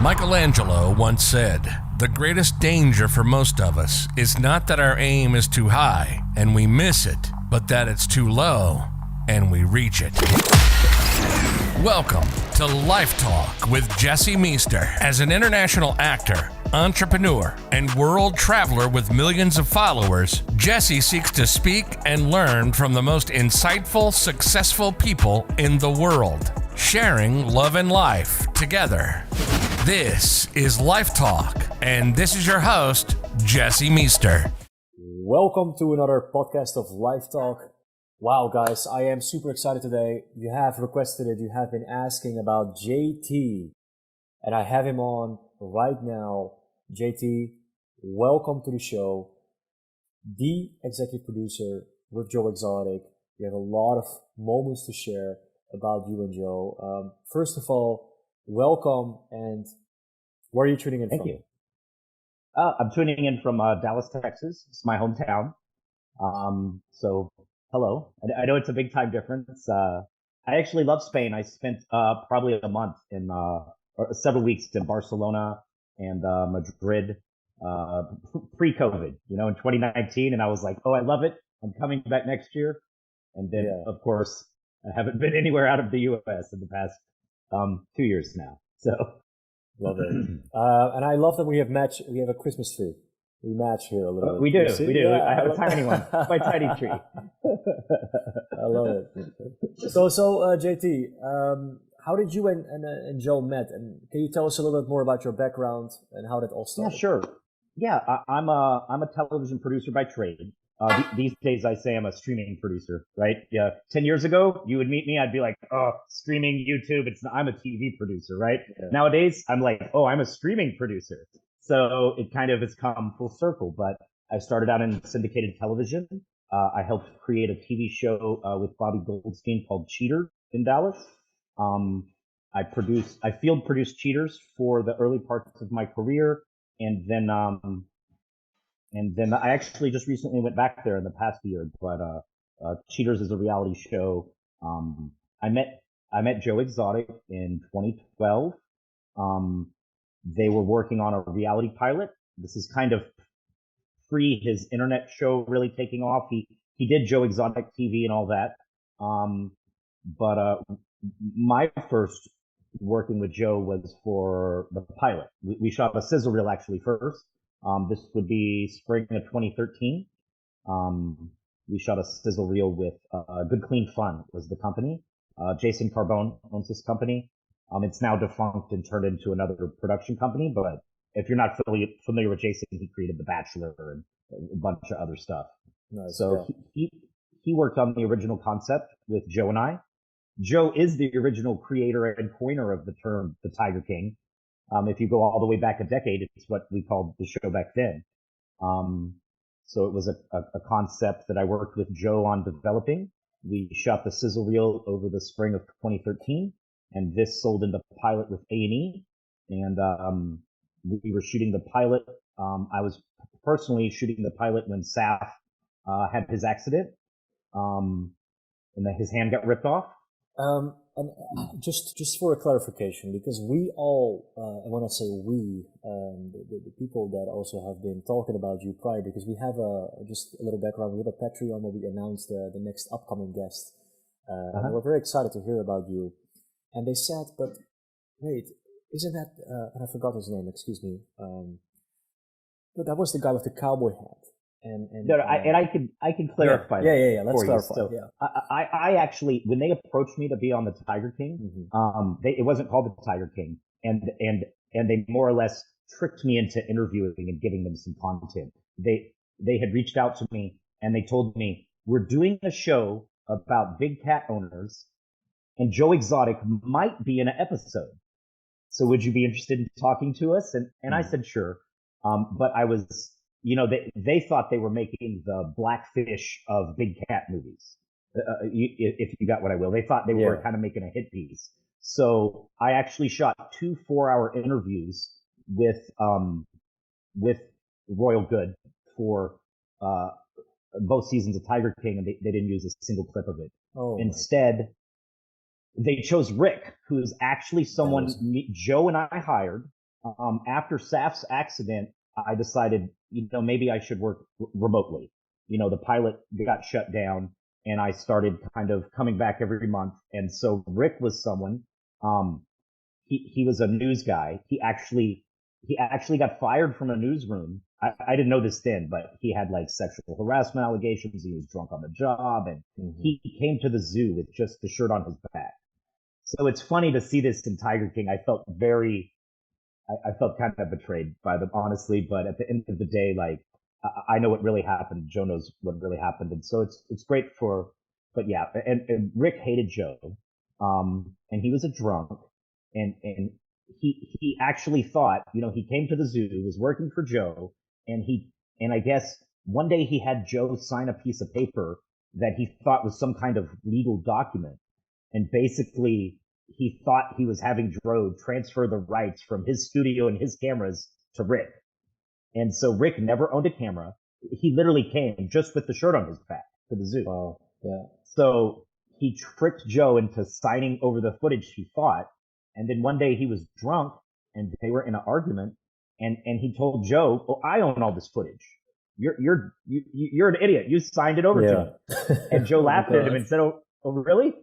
Michelangelo once said, "The greatest danger for most of us is not that our aim is too high and we miss it, but that it's too low and we reach it." Welcome to Life Talk with Jesse Meester. As an international actor, entrepreneur, and world traveler with millions of followers, Jesse seeks to speak and learn from the most insightful, successful people in the world, sharing love and life together. This is Life Talk, and this is your host, Jesse Meester. Welcome to another podcast of Life Talk. Wow, guys, I am super excited today. You have requested it. You have been asking about JT, and I have him on right now. JT, welcome to the show. The executive producer with Joe Exotic. You have a lot of moments to share about you and Joe. First of all, welcome, and where are you tuning in from? Thank you. I'm tuning in from Dallas, Texas. It's my hometown. So hello. I know it's a big time difference. I actually love Spain. I spent probably a month or several weeks in Barcelona and Madrid pre-COVID, in 2019. And I was like, oh, I love it. I'm coming back next year. And then, of course, I haven't been anywhere out of the U.S. in the past 2 years now. So love it. And I love that we have a Christmas tree. We match here a little bit. We do. Yeah, I have a tiny one. My tiny tree. I love it. So JT, how did you and Joe met? And can you tell us a little bit more about your background and how that all started? Yeah, sure. Yeah, I'm a television producer by trade. These days I say I'm a streaming producer, right? Yeah. 10 years ago, you would meet me, I'd be like, oh, streaming YouTube. I'm a TV producer, right? Yeah. Nowadays, I'm like, oh, I'm a streaming producer. So it kind of has come full circle, but I started out in syndicated television. I helped create a TV show with Bobby Goldstein called Cheaters in Dallas. I field produced Cheaters for the early parts of my career, and then I actually just recently went back there in the past year. But Cheaters is a reality show. I met Joe Exotic in 2012. They were working on a reality pilot. This is kind of pre his internet show really taking off. He did Joe Exotic TV and all that. But my first working with Joe was for the pilot. We shot a sizzle reel actually first. This would be spring of 2013. We shot a sizzle reel with Good Clean Fun was the company. Jason Carbone owns this company. It's now defunct and turned into another production company, but if you're not familiar with Jason, he created The Bachelor and a bunch of other stuff. Nice, so yeah. He worked on the original concept with Joe and I. Joe is the original creator and coiner of the term the Tiger King. If you go all the way back a decade, it's what we called the show back then. So it was a concept that I worked with Joe on developing. We shot the sizzle reel over the spring of 2013. And this sold into pilot with A&E, and we were shooting the pilot. I was personally shooting the pilot when Saf had his accident, and then his hand got ripped off. And just for a clarification, because we all, and when I say we, the people that also have been talking about you prior, because we have just a little background. We have a Patreon where we announced the next upcoming guest. And we're very excited to hear about you. And they said, but wait, isn't that, and I forgot his name, excuse me. But that was the guy with the cowboy hat. I can clarify. Yeah. Let's clarify. So I actually, when they approached me to be on the Tiger King, it wasn't called the Tiger King, and they more or less tricked me into interviewing and giving them some content. They had reached out to me and they told me, we're doing a show about big cat owners, and Joe Exotic might be in an episode. So would you be interested in talking to us? And I said, sure. But I was, they thought they were making the Blackfish of big cat movies. If you got what I will. They thought they were kind of making a hit piece. So I actually shot 2 4-hour interviews with Royal Good for, both seasons of Tiger King, and they didn't use a single clip of it. Oh, instead, they chose Rick, who's actually someone Joe and I hired. After Saf's accident, I decided, maybe I should work remotely. The pilot got shut down, and I started kind of coming back every month. And so Rick was someone, he was a news guy. He actually got fired from a newsroom. I didn't know this then, but he had like sexual harassment allegations. He was drunk on the job, and he came to the zoo with just the shirt on his back. So it's funny to see this in Tiger King. I felt kind of betrayed by them, honestly. But at the end of the day, like, I know what really happened. Joe knows what really happened. And so it's great but yeah, and Rick hated Joe. And he was a drunk, and he actually thought, he came to the zoo, was working for Joe, and I guess one day he had Joe sign a piece of paper that he thought was some kind of legal document. And basically he thought he was having Joe transfer the rights from his studio and his cameras to Rick. And so Rick never owned a camera. He literally came just with the shirt on his back to the zoo. Oh, yeah. So he tricked Joe into signing over the footage, he thought. And then one day he was drunk and they were in an argument, and he told Joe, "Oh, I own all this footage. You're an idiot. You signed it over to me." And Joe laughed at him and said, "Oh, really?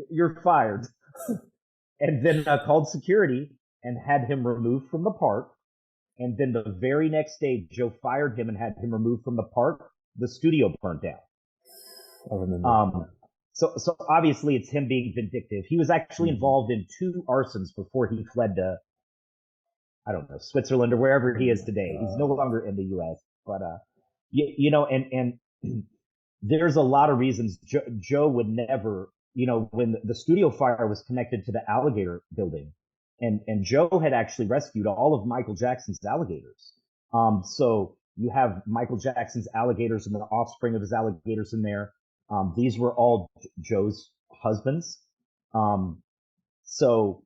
You're fired." And then called security and had him removed from the park. And then the very next day, Joe fired him and had him removed from the park. The studio burned down. I remember. So obviously it's him being vindictive. He was actually involved in 2 arsons before he fled to, I don't know, Switzerland or wherever he is today. He's no longer in the U.S. But, and there's a lot of reasons Joe would never, when the studio fire was connected to the alligator building, and Joe had actually rescued all of Michael Jackson's alligators. So you have Michael Jackson's alligators and the offspring of his alligators in there. These were all Joe's husbands. So,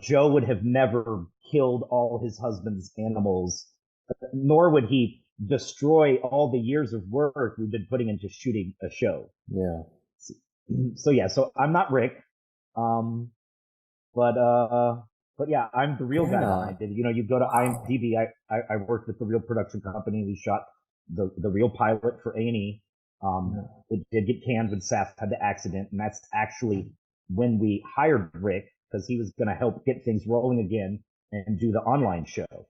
Joe would have never killed all his husband's animals, nor would he destroy all the years of work we've been putting into shooting a show. Yeah. So I'm not Rick. But yeah, I'm the real guy behind it. You go to IMDb, I worked with the real production company. We shot the real pilot for A&E. It did get canned when Saf had the accident, and that's actually when we hired Rick, because he was going to help get things rolling again and do the online show.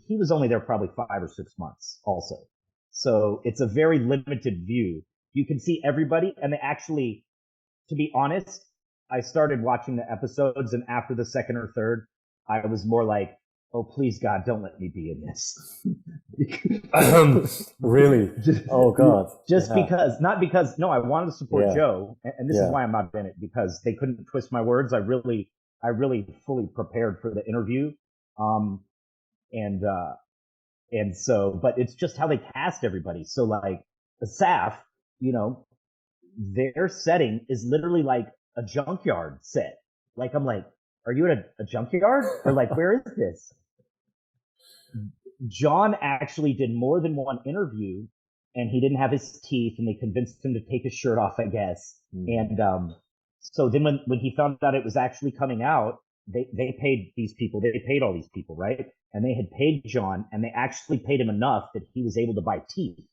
He was only there probably 5 or 6 months also. So it's a very limited view. You can see everybody, and they actually, to be honest, I started watching the episodes, and after the second or third, I was more like, "Oh, please, God, don't let me be in this." Really? Oh, God. Not because, no, I wanted to support Joe, and this is why I'm not in it, because they couldn't twist my words. I really fully prepared for the interview. And so, but it's just how they cast everybody. So like the Saf, their setting is literally like a junkyard set. Like, I'm like, are you at a junkyard? Or like, where is this? John actually did more than one interview, and he didn't have his teeth, and they convinced him to take his shirt off, I guess. And so then when he found out it was actually coming out, they paid these people. They paid all these people, right? And they had paid John, and they actually paid him enough that he was able to buy teeth.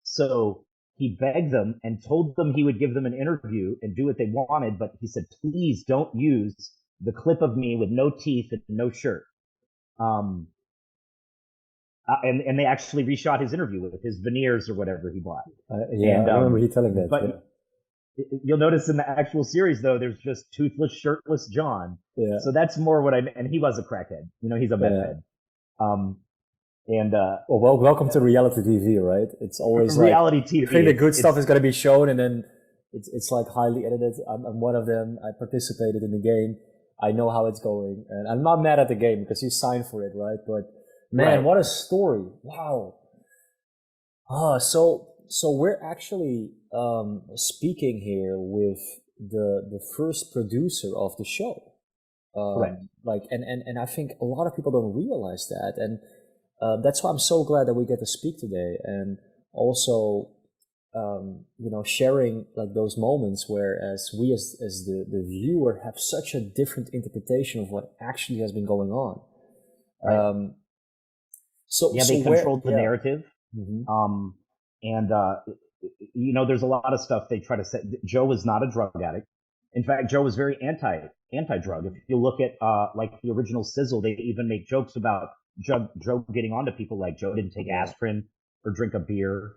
So he begged them and told them he would give them an interview and do what they wanted, but he said, "Please don't use the clip of me with no teeth and no shirt." And they actually reshot his interview with his veneers or whatever he bought. I remember he telling that. But you'll notice in the actual series, though, there's just toothless, shirtless John. Yeah. So that's more what and he was a crackhead. He's a meth head. Well, welcome to reality TV, right? It's always reality TV. I think the good stuff is going to be shown, and then it's like highly edited. I'm one of them. I participated in the game. I know how it's going, and I'm not mad at the game because you signed for it, right? But man, what a story! Wow. So we're actually speaking here with the first producer of the show. Right. And I think a lot of people don't realize that, and that's why I'm so glad that we get to speak today. And also, sharing like those moments, whereas we as the viewer have such a different interpretation of what actually has been going on. Right. They controlled the narrative. Mm-hmm. There's a lot of stuff they try to say. Joe was not a drug addict. In fact, Joe was very anti-drug. If you look at like the original Sizzle, they even make jokes about Joe getting onto people like Joe didn't take aspirin or drink a beer.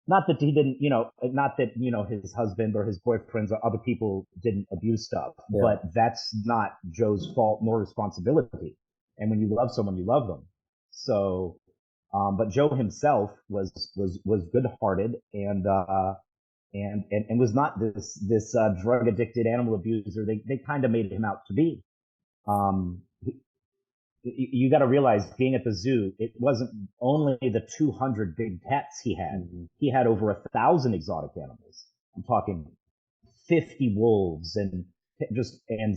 Not that he didn't, not that, his husband or his boyfriends or other people didn't abuse stuff, but that's not Joe's fault nor responsibility. And when you love someone, you love them. So, but Joe himself was good-hearted and was not this drug addicted animal abuser they kind of made him out to be. You got to realize, being at the zoo, it wasn't only the 200 big cats he had. Mm-hmm. He had over 1,000 exotic animals. I'm talking 50 wolves and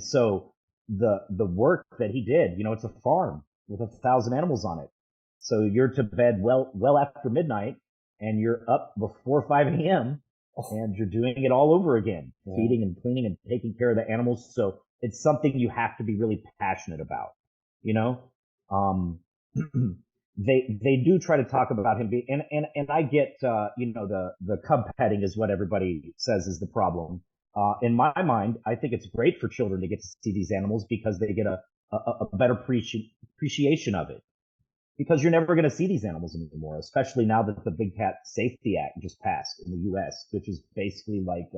so the work that he did, it's a farm with 1,000 animals on it. So you're to bed well after midnight, and you're up before 5 a.m. and you're doing it all over again, feeding and cleaning and taking care of the animals. So it's something you have to be really passionate about. They do try to talk about him being, and I get, the cub petting is what everybody says is the problem. In my mind, I think it's great for children to get to see these animals because they get a better appreciation of it. Because you're never going to see these animals anymore, especially now that the Big Cat Safety Act just passed in the U.S., which is basically like,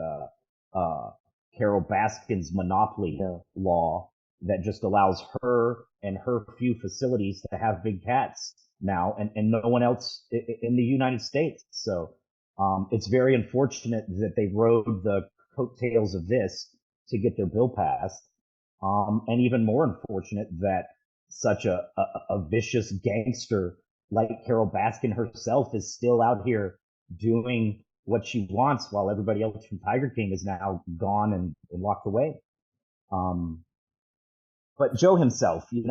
Carol Baskin's monopoly law that just allows her and her few facilities to have big cats now, and no one else in the United States. So, it's very unfortunate that they rode the coattails of this to get their bill passed. And even more unfortunate that such a vicious gangster like Carol Baskin herself is still out here doing what she wants while everybody else from Tiger King is now gone and locked away. But Joe himself, he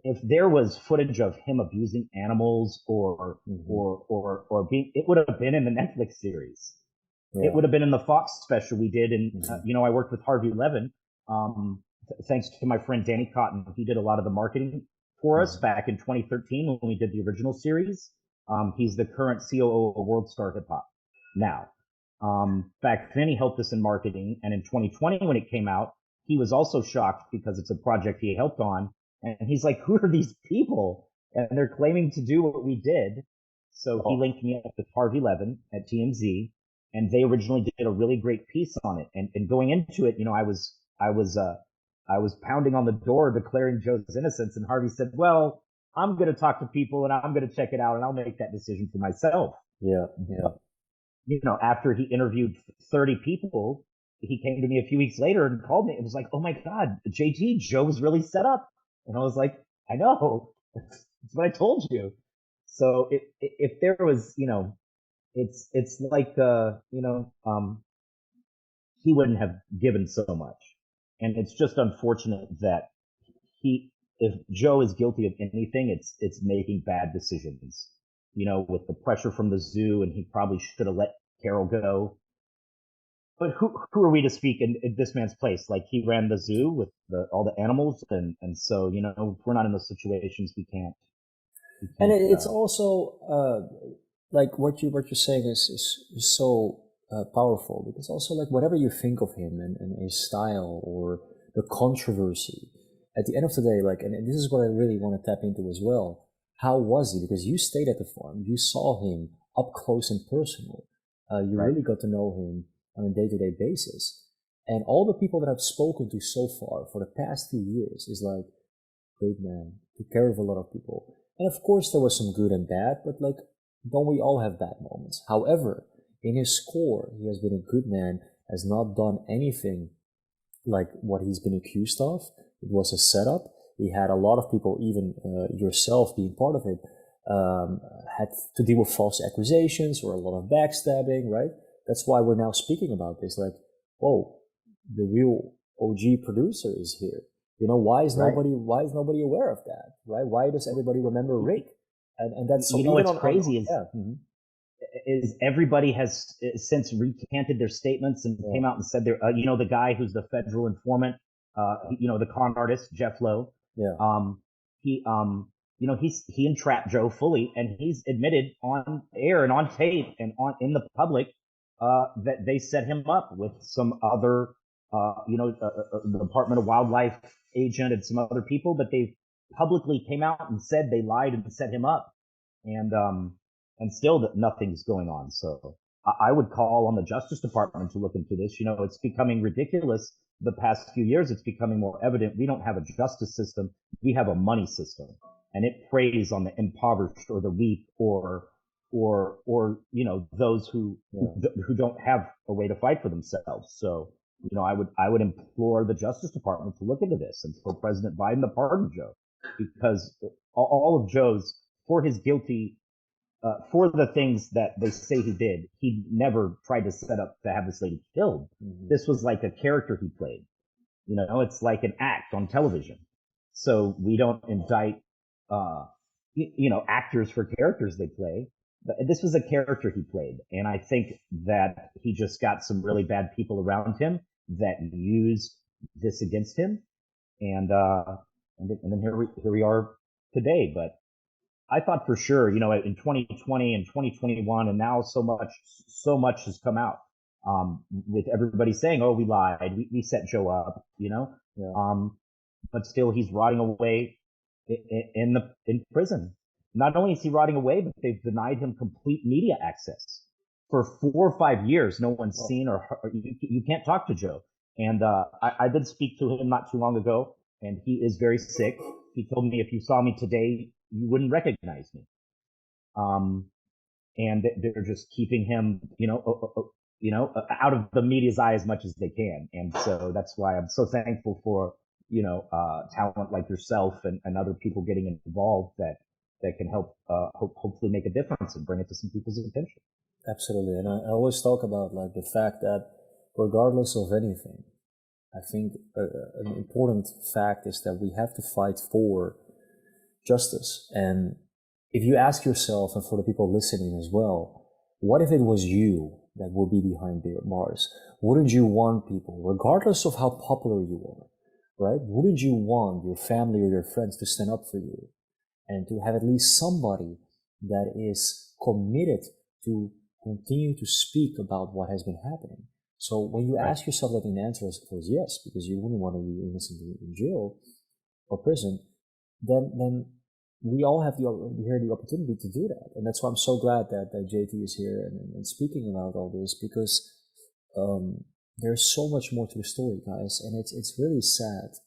if there was footage of him abusing animals or being, it would have been in the Netflix series. Yeah. It would have been in the Fox special we did. And, I worked with Harvey Levin. Thanks to my friend Danny Cotton. He did a lot of the marketing for us back in 2013 when we did the original series. He's the current COO of World Star Hip Hop now. Back then he helped us in marketing. And in 2020, when it came out, he was also shocked because it's a project he helped on. And he's like, who are these people? And they're claiming to do what we did. So he linked me up with Harvey Levin at TMZ, and they originally did a really great piece on it. And going into it, I was pounding on the door declaring Joe's innocence, and Harvey said, well, I'm going to talk to people and I'm going to check it out and I'll make that decision for myself. Yeah. After he interviewed 30 people, he came to me a few weeks later and called me. It was like, oh my God, JT, Joe was really set up. And I was like, I know. That's what I told you. So if there was, it's like, he wouldn't have given so much. And it's just unfortunate that if Joe is guilty of anything, it's making bad decisions, with the pressure from the zoo, and he probably should have let Carol go. But who are we to speak in this man's place? Like, he ran the zoo with all the animals, and so, if we're not in those situations, we can't. And it's also like what you're saying is so powerful, because also, like, whatever you think of him and his style or the controversy, at the end of the day, like, and this is what I really want to tap into as well. How was he? Because you stayed at the farm, you saw him up close and personal. You really got to know him on a day-to-day basis. And all the people that I've spoken to so far for the past few years is like, great man, took care of a lot of people. And of course there was some good and bad, but like, don't we all have bad moments? However, in his core, he has been a good man, has not done anything like what he's been accused of. It was a setup. He had a lot of people, even yourself being part of it, had to deal with false accusations or a lot of backstabbing, right? That's why we're now speaking about this. Like, whoa, the real OG producer is here. Why is nobody aware of that, right? Why does everybody remember Rick? And that's what's crazy is is everybody has since recanted their statements and came out and said they're, the guy who's the federal informant, the con artist, Jeff Lowe. Yeah. He, he entrapped Joe fully, and he's admitted on air and on tape and in the public, that they set him up with some other, the Department of Wildlife agent and some other people, but they publicly came out and said they lied and set him up. And still that nothing's going on. So I would call on the Justice Department to look into this. It's becoming ridiculous the past few years. It's becoming more evident. We don't have a justice system. We have a money system, and it preys on the impoverished or the weak or those who don't have a way to fight for themselves. So, I would implore the Justice Department to look into this and for President Biden to pardon Joe, because all of Joe's, for his guilty, for the things that they say he did, he never tried to set up to have this lady killed. Mm-hmm. This was like a character he played. It's like an act on television. So we don't indict, actors for characters they play. But this was a character he played. And I think that he just got some really bad people around him that used this against him. And then here we are today. But I thought for sure, in 2020 and 2021, and now so much has come out, with everybody saying, oh, we lied. We set Joe up, Yeah. But still he's rotting away in prison. Not only is he rotting away, but they've denied him complete media access for 4 or 5 years. No one's seen or heard, you can't talk to Joe. And, I did speak to him not too long ago, and he is very sick. He told me, if you saw me today, you wouldn't recognize me. And they're just keeping him, out of the media's eye as much as they can. And so that's why I'm so thankful for, talent like yourself and other people getting involved that can help, hopefully make a difference and bring it to some people's attention. Absolutely. And I always talk about like the fact that regardless of anything, I think an important fact is that we have to fight for justice. And if you ask yourself, and for the people listening as well, what if it was you that would be behind bars? Wouldn't you want people, regardless of how popular you are, right? Wouldn't you want your family or your friends to stand up for you and to have at least somebody that is committed to continue to speak about what has been happening? So when you ask yourself that, the answer is, of course, yes, because you wouldn't want to be innocent in jail or prison, then we all have the opportunity to do that. And that's why I'm so glad that JT is here and speaking about all this, because there's so much more to the story, guys, and it's really sad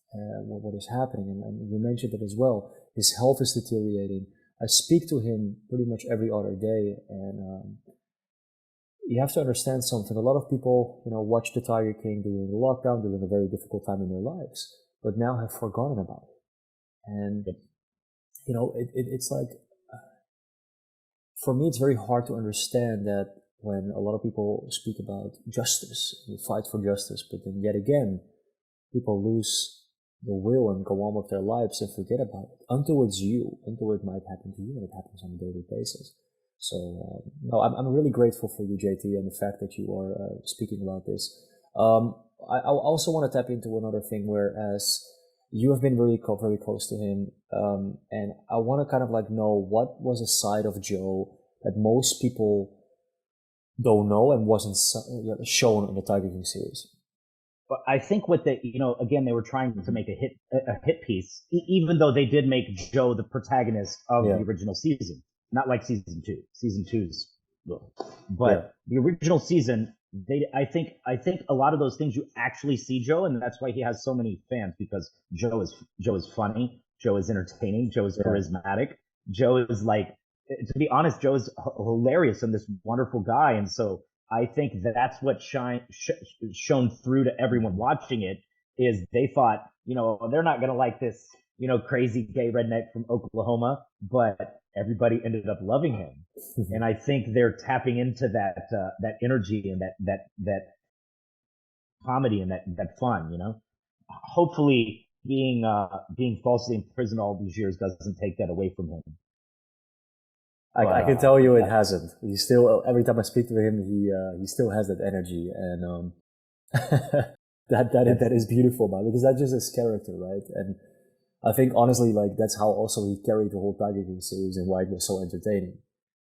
what is happening. And you mentioned it as well. His health is deteriorating. I speak to him pretty much every other day, and you have to understand something. A lot of people, watch the Tiger King during the lockdown, during a very difficult time in their lives, but now have forgotten about it. And it's like, for me, it's very hard to understand that when a lot of people speak about justice, we fight for justice, but then yet again, people lose the will and go on with their lives and forget about it until it's you, until it might happen to you, and it happens on a daily basis. So, I'm really grateful for you, JT, and the fact that you are speaking about this. I also want to tap into another thing, whereas you have been very close to him, and I want to kind of like know what was a side of Joe that most people don't know and wasn't shown in the Tiger King series. But I think what again, they were trying to make a hit piece, even though they did make Joe the protagonist of the original season, not like season 2. Season 2's, but the original season, I think a lot of those things you actually see Joe, and that's why he has so many fans, because Joe is funny, Joe is entertaining, Joe is charismatic, Joe is like, to be honest, Joe is hilarious and this wonderful guy, and so I think that's what shone through to everyone watching it, is they thought, they're not gonna like this, crazy gay redneck from Oklahoma, but everybody ended up loving him. And I think they're tapping into that energy and that comedy and that fun, Hopefully being falsely imprisoned all these years doesn't take that away from him. I can tell you it hasn't. He still, every time I speak to him, he still has that energy, and that is beautiful about it, because that's just his character, right? And I think honestly, like that's how also he carried the whole Tiger King series and why it was so entertaining.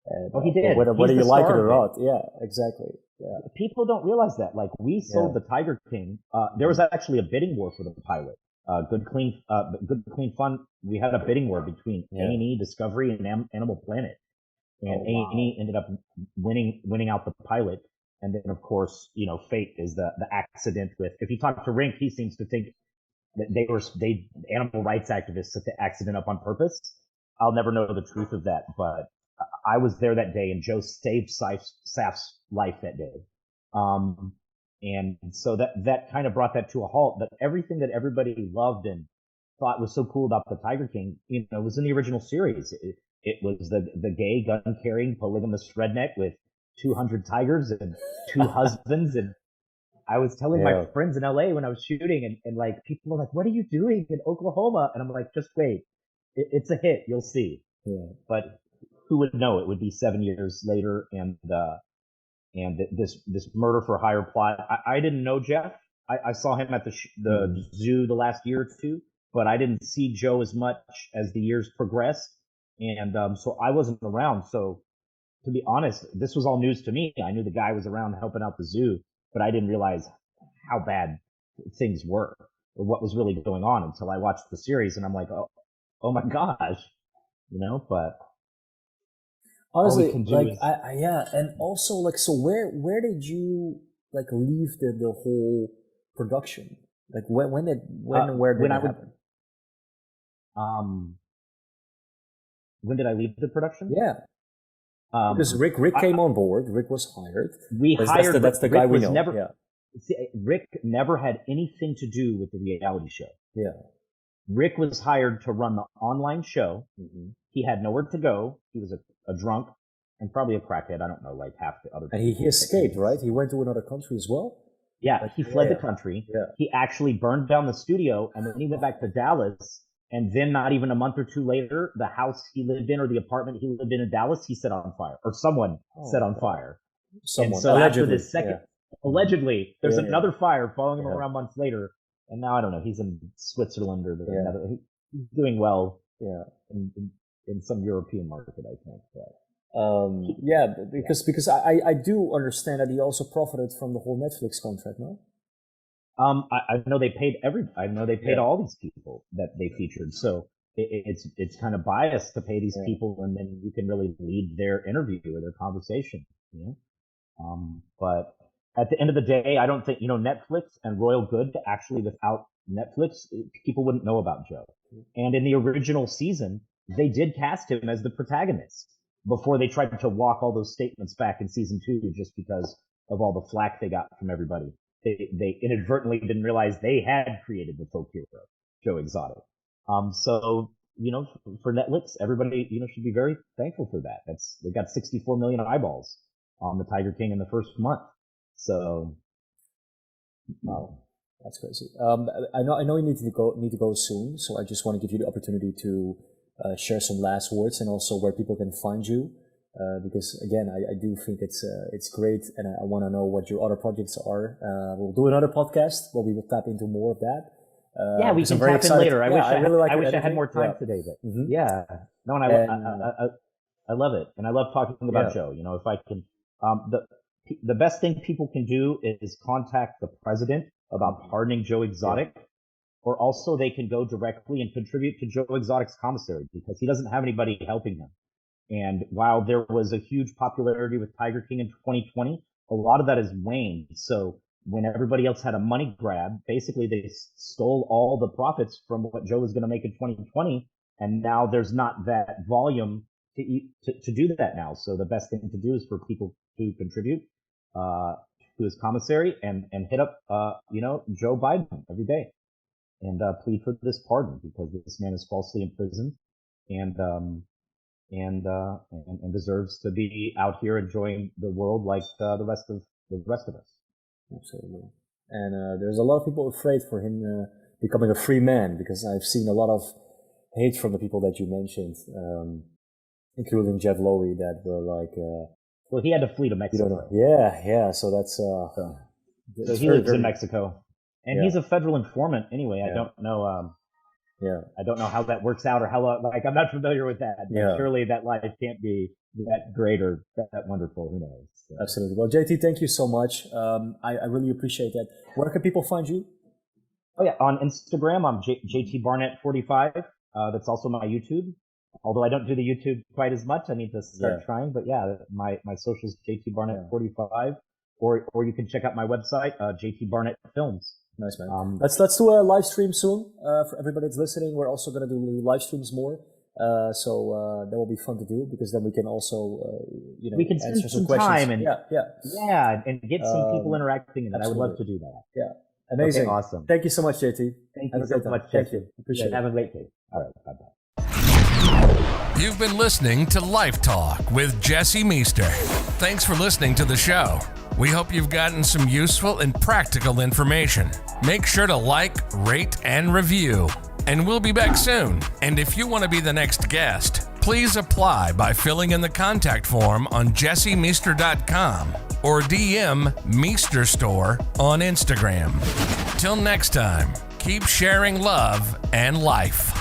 And, he did. Whether you like it or not, yeah, exactly. Yeah. People don't realize that. Like we sold the Tiger King. There was actually a bidding war for the pilot. Good clean fun. We had a bidding war between A&E, Discovery, and Animal Planet, and A&E ended up winning out the pilot. And then, of course, fate is the accident with. If you talk to Rink, he seems to think that they animal rights activists set the accident up on purpose. I'll never know the truth of that, but I was there that day, and Joe saved Saf's life that day. And so that kind of brought that to a halt. But everything that everybody loved and thought was so cool about the Tiger King, was in the original series. It was the gay gun carrying polygamous redneck with 200 tigers and 2 husbands. And I was telling my friends in LA when I was shooting, and like people were like, "What are you doing in Oklahoma?" And I'm like, "Just wait, it's a hit. You'll see." Yeah. But who would know? It would be 7 years later, and this murder for hire plot. I didn't know Jeff. I saw him at the zoo the last year or two, but I didn't see Joe as much as the years progressed, and so I wasn't around. So to be honest, this was all news to me. I knew the guy was around helping out the zoo, but I didn't realize how bad things were or what was really going on until I watched the series, and I'm like, oh my gosh, but. Honestly, like, and also, like, so where did you, like, leave the whole production? Like, when did it happen? When did I leave the production? Yeah. Because Rick came on board. Rick was hired. That's the guy we know. Rick never had anything to do with the reality show. Yeah. Rick was hired to run the online show. Mm-hmm. He had nowhere to go. He was a drunk and probably a crackhead. I don't know, like half the other. And he escaped, right? He went to another country as well. Yeah, he fled the country. Yeah. He actually burned down the studio, and then he went back to Dallas. And then not even a month or two later, the house he lived in or the apartment he lived in Dallas, he set on fire, or someone set on fire. Someone. And so after this second, allegedly, there's another fire following him around months later. And now I don't know. He's in Switzerland or another. He's doing well. Yeah. In some European market, I think. But because I do understand that he also profited from the whole Netflix contract, no? I know they paid all these people that they featured. So it's kind of biased to pay these people, and then you can really lead their interview or their conversation, but at the end of the day, I don't think, Netflix and Royal Good, actually without Netflix, people wouldn't know about Joe. And in the original season, they did cast him as the protagonist before they tried to walk all those statements back in season 2 just because of all the flack they got from everybody. They inadvertently didn't realize they had created the folk hero, Joe Exotic. So, for Netflix, everybody, should be very thankful for that. They got 64 million eyeballs on the Tiger King in the first month. So, wow, that's crazy. I know you need to go soon, so I just want to give you the opportunity to share some last words and also where people can find you. Because again, I do think it's great, and I want to know what your other projects are. We'll do another podcast where we will tap into more of that. We can tap in later. I wish I had more time today, but no, and I love it, and I love talking about Joe. If I can, the best thing people can do is contact the president about pardoning Joe Exotic, or also they can go directly and contribute to Joe Exotic's commissary because he doesn't have anybody helping him. And while there was a huge popularity with Tiger King in 2020, a lot of that is waned. So when everybody else had a money grab, basically they stole all the profits from what Joe was going to make in 2020. And now there's not that volume to do that now. So the best thing to do is for people to contribute to his commissary and hit up, Joe Biden every day and plead for this pardon because this man is falsely imprisoned and deserves to be out here enjoying the world like the rest of us. Absolutely. And there's a lot of people afraid for him becoming a free man because I've seen a lot of hate from the people that you mentioned. including Jeff Lowe, that were like, well, he had to flee to you Mexico. don't know. Yeah. So that's, So he lives in Mexico. And he's a federal informant anyway. I don't know. I don't know how that works out or how, like, I'm not familiar with that. But surely that life can't be that great or that wonderful. Who knows? So. Absolutely. Well, JT, thank you so much. I really appreciate that. Where can people find you? Oh yeah, on Instagram, I'm JT Barnett 45. That's also my YouTube. Although I don't do the YouTube quite as much, I need to start trying. But yeah, my socials JT Barnett 45, or you can check out my website, JT Barnett Films. Nice, man. Let's do a live stream soon. For everybody that's listening, we're also going to do live streams more. So that will be fun to do, because then we can also, we can answer spend some questions. time and get some people interacting in it. I would love to do that. Yeah, amazing. Okay, awesome. Thank you so much, JT. Thank you so much. Thank you. Appreciate it. Have a great day. All right, bye bye. You've been listening to Life Talk with Jesse Meester. Thanks for listening to the show. We hope you've gotten some useful and practical information. Make sure to like, rate, and review. And we'll be back soon. And if you want to be the next guest, please apply by filling in the contact form on jessemeester.com or DM Meester Store on Instagram. Till next time, keep sharing love and life.